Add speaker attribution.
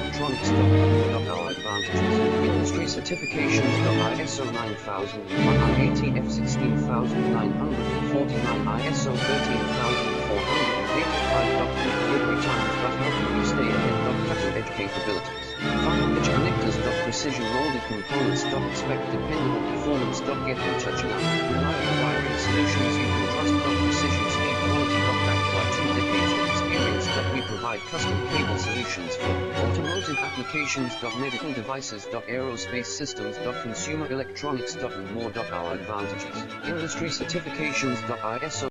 Speaker 1: electronics. Our advantages. Industry certifications. ISO 9000, IATF 16949, ISO 13485. Delivery times. Helping you stay ahead. Cutting-edge capabilities. Fine pitch connectors. Precision molded components. Expect dependable performance. Get in touch now. Reliable wiring solutions you can trust. Precision speed quality. Backed by 2 decades of experience. We provide custom cable solutions for automotive applications. Medical devices. Aerospace systems. Consumer electronics. And more. Our advantages. Industry certifications. ISO